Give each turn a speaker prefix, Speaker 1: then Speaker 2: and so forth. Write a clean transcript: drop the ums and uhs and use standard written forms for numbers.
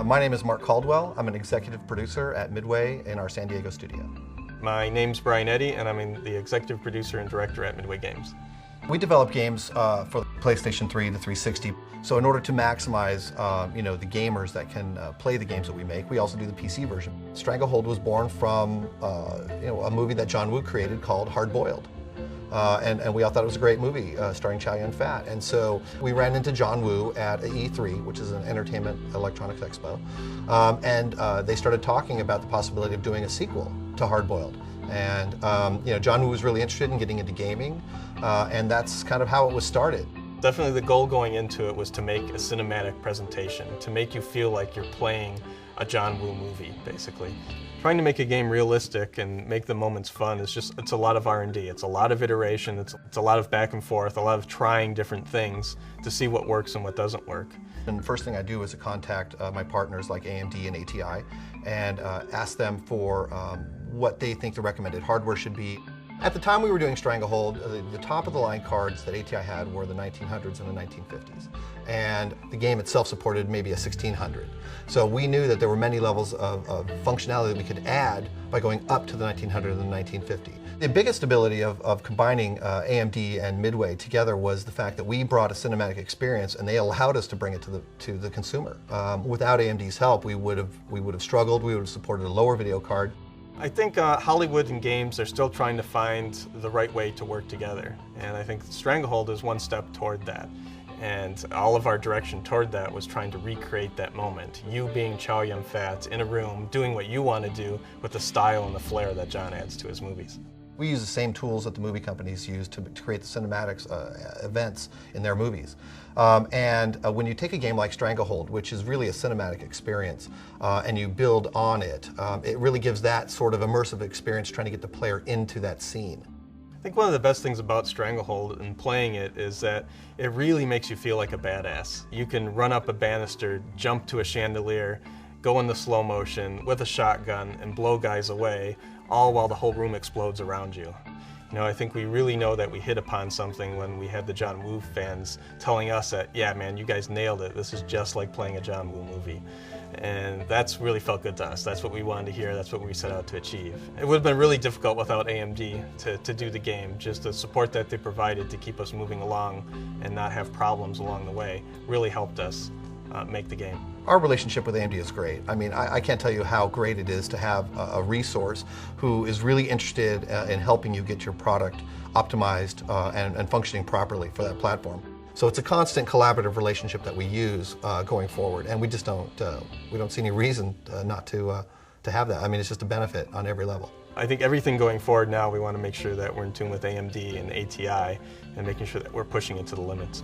Speaker 1: My name is Mark Caldwell. I'm an executive producer at Midway in our San Diego studio.
Speaker 2: My name's Brian Eddy, and I'm the executive producer and director at Midway Games.
Speaker 1: We develop games for the PlayStation 3 to 360. So in order to maximize the gamers that can play the games that we make, we also do the PC version. Stranglehold was born from a movie that John Woo created called Hard Boiled. And we all thought it was a great movie starring Chow Yun-fat. And so we ran into John Woo at E3, which is an entertainment electronics expo. And they started talking about the possibility of doing a sequel to Hard Boiled. And John Woo was really interested in getting into gaming, and that's kind of how it was started.
Speaker 2: Definitely the goal going into it was to make a cinematic presentation, to make you feel like you're playing a John Woo movie, basically. Trying to make a game realistic and make the moments fun is it's a lot of R&D. It's a lot of iteration, it's a lot of back and forth, a lot of trying different things to see what works and what doesn't work.
Speaker 1: And the first thing I do is to contact my partners like AMD and ATI and ask them for what they think the recommended hardware should be. At the time we were doing Stranglehold, the top of the line cards that ATI had were the 1900s and the 1950s. And the game itself supported maybe a 1600. So we knew that there were many levels of functionality that we could add by going up to the 1900 and the 1950. The biggest ability of combining AMD and Midway together was the fact that we brought a cinematic experience and they allowed us to bring it to the consumer. Without AMD's help, we would have struggled, we would have supported a lower video card.
Speaker 2: I think Hollywood and games are still trying to find the right way to work together, and I think Stranglehold is one step toward that. And all of our direction toward that was trying to recreate that moment. You being Chow Yun-fat in a room, doing what you want to do with the style and the flair that John adds to his movies.
Speaker 1: We use the same tools that the movie companies use to create the cinematics events in their movies. When you take a game like Stranglehold, which is really a cinematic experience, and you build on it, it really gives that sort of immersive experience trying to get the player into that scene.
Speaker 2: I think one of the best things about Stranglehold and playing it is that it really makes you feel like a badass. You can run up a banister, jump to a chandelier, go into slow motion with a shotgun and blow guys away, all while the whole room explodes around you. I think we really know that we hit upon something when we had the John Woo fans telling us that, yeah man, you guys nailed it, this is just like playing a John Woo movie. And that's really felt good to us. That's what we wanted to hear, that's what we set out to achieve. It would have been really difficult without AMD to do the game. Just the support that they provided to keep us moving along and not have problems along the way really helped us make the game.
Speaker 1: Our relationship with AMD is great. I mean, I can't tell you how great it is to have a resource who is really interested in helping you get your product optimized and functioning properly for that platform. So it's a constant collaborative relationship that we use going forward, and we just don't see any reason not to have that. I mean, it's just a benefit on every level.
Speaker 2: I think everything going forward now, we want to make sure that we're in tune with AMD and ATI and making sure that we're pushing it to the limits.